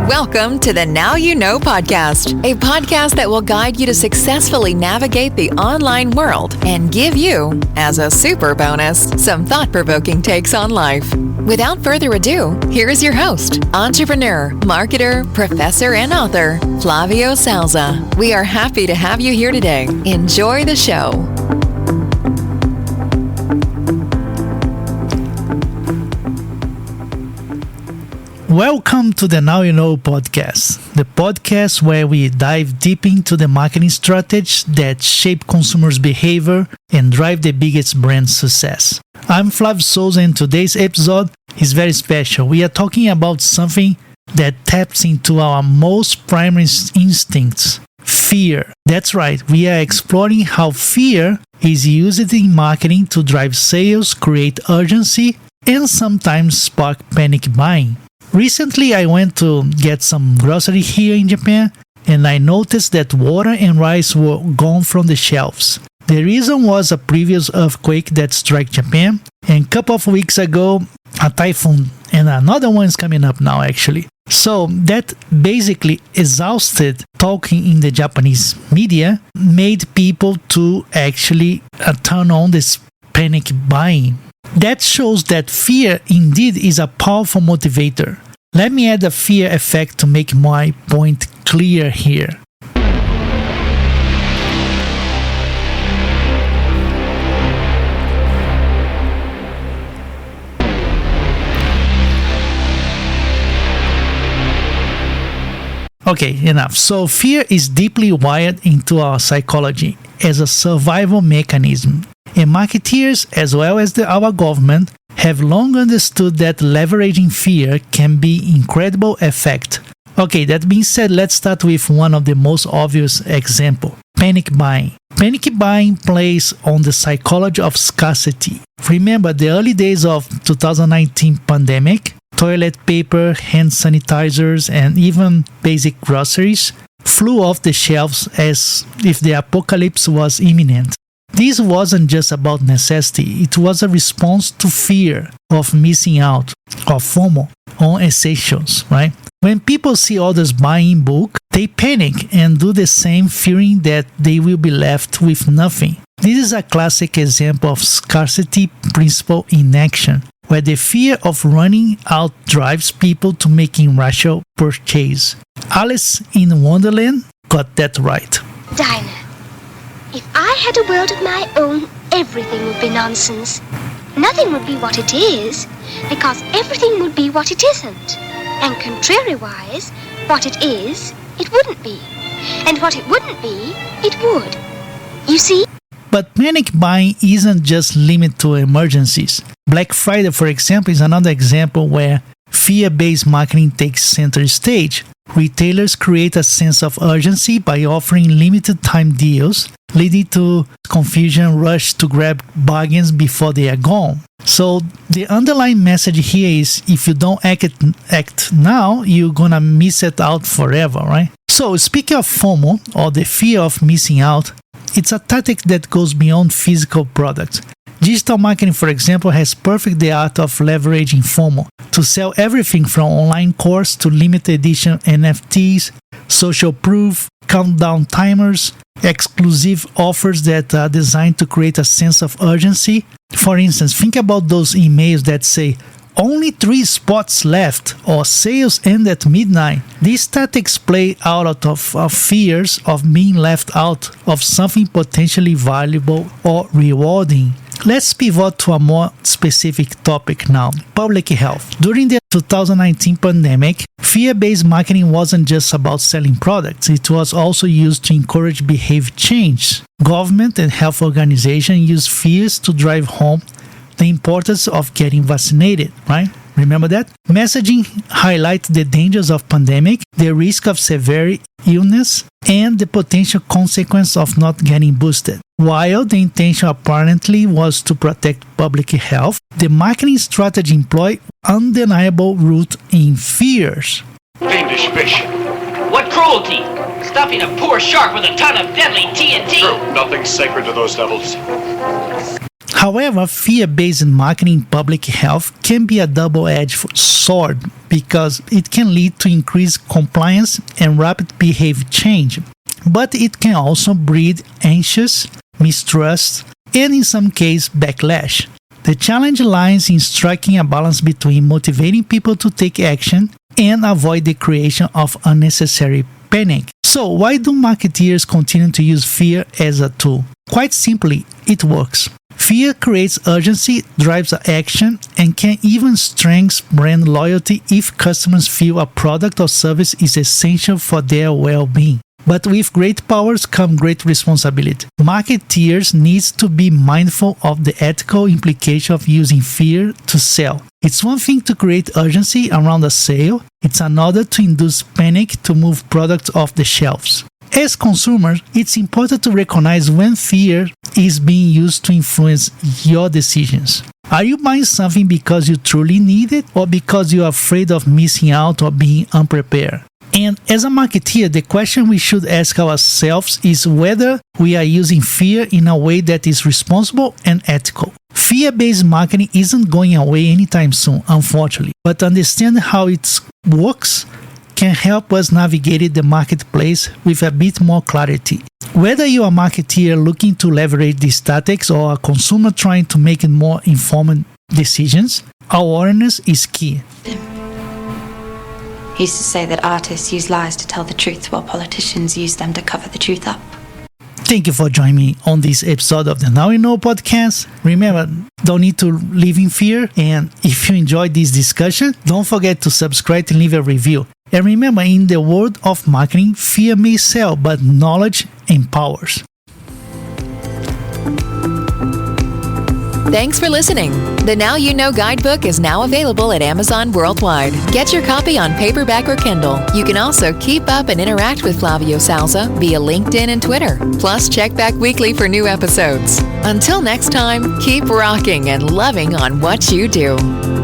Welcome to the Now You Know podcast, a podcast that will guide you to successfully navigate the online world and give you, as a super bonus, some thought-provoking takes on life. Without further ado, here is your host, entrepreneur, marketer, professor, and author, Flavio Souza. We are happy to have you here today. Enjoy the show. Welcome to the Now You Know podcast, the podcast where we dive deep into the marketing strategies that shape consumers' behavior and drive the biggest brand success. I'm Flavio Souza, and today's episode is very special. We are talking about something that taps into our most primary instincts, fear. That's right, we are exploring how fear is used in marketing to drive sales, create urgency, and sometimes spark panic buying. Recently, I went to get some grocery here in Japan, and I noticed that water and rice were gone from the shelves. The reason was a previous earthquake that struck Japan, and a couple of weeks ago, a typhoon, and another one is coming up now actually. So that basically exhausted talking in the Japanese media made people to actually turn on this panic buying. That shows that fear indeed is a powerful motivator. Let me add a fear effect to make my point clear here. Okay, enough. So fear is deeply wired into our psychology as a survival mechanism. And marketeers, as well as our government, have long understood that leveraging fear can be incredible effect. Okay, that being said, let's start with one of the most obvious example, panic buying. Panic buying plays on the psychology of scarcity. Remember the early days of 2019 pandemic, toilet paper, hand sanitizers, and even basic groceries flew off the shelves as if the apocalypse was imminent. This wasn't just about necessity, it was a response to fear of missing out, of FOMO, on essentials, right? When people see others buying in bulk, they panic and do the same, fearing that they will be left with nothing. This is a classic example of scarcity principle in action, where the fear of running out drives people to making rational purchase. Alice in Wonderland got that right. Dinah, if I had a world of my own, everything would be nonsense. Nothing would be what it is, because everything would be what it isn't. And contrariwise, what it is, it wouldn't be. And what it wouldn't be, it would. You see? But panic buying isn't just limited to emergencies. Black Friday, for example, is another example where fear-based marketing takes center stage. Retailers create a sense of urgency by offering limited time deals, leading to confusion, rush to grab bargains before they are gone. So the underlying message here is if you don't act now, you're gonna miss it out forever, right? So speaking of FOMO, or the fear of missing out, it's a tactic that goes beyond physical products. Digital marketing, for example, has perfected the art of leveraging FOMO to sell everything from online course to limited edition NFTs, social proof, countdown timers, exclusive offers that are designed to create a sense of urgency. For instance, think about those emails that say, only 3 spots left, or sales end at midnight. These tactics play out of fears of being left out of something potentially valuable or rewarding. Let's pivot to a more specific topic now, public health. During the 2019 pandemic, fear-based marketing wasn't just about selling products, it was also used to encourage behavior change. Government and health organizations use fears to drive home the importance of getting vaccinated, right? Remember that? Messaging highlights the dangers of pandemic, the risk of severe illness, and the potential consequence of not getting boosted. While the intention apparently was to protect public health, the marketing strategy employed undeniable root in fears. Fiendish fish. What cruelty! Stuffing a poor shark with a ton of deadly TNT! True, nothing sacred to those devils. However, fear-based marketing in public health can be a double-edged sword because it can lead to increased compliance and rapid behavior change. But it can also breed anxious, mistrust, and in some cases, backlash. The challenge lies in striking a balance between motivating people to take action and avoid the creation of unnecessary panic. So, why do marketeers continue to use fear as a tool? Quite simply, it works. Fear creates urgency, drives action, and can even strengthen brand loyalty if customers feel a product or service is essential for their well-being. But with great powers come great responsibility. Marketeers need to be mindful of the ethical implication of using fear to sell. It's one thing to create urgency around a sale, it's another to induce panic to move products off the shelves. As consumers, it's important to recognize when fear is being used to influence your decisions. Are you buying something because you truly need it or because you are afraid of missing out or being unprepared? And as a marketeer, the question we should ask ourselves is whether we are using fear in a way that is responsible and ethical. Fear-based marketing isn't going away anytime soon, unfortunately, but understanding how it works can help us navigate the marketplace with a bit more clarity. Whether you are a marketeer looking to leverage these tactics or a consumer trying to make more informed decisions, awareness is key. He used to say that artists use lies to tell the truth while politicians use them to cover the truth up. Thank you for joining me on this episode of the Now You Know podcast. Remember, don't need to live in fear. And if you enjoyed this discussion, don't forget to subscribe and leave a review. And remember, in the world of marketing, fear may sell, but knowledge empowers. Thanks for listening. The Now You Know guidebook is now available at Amazon worldwide. Get your copy on paperback or Kindle. You can also keep up and interact with Flavio Souza via LinkedIn and Twitter. Plus, check back weekly for new episodes. Until next time, keep rocking and loving on what you do.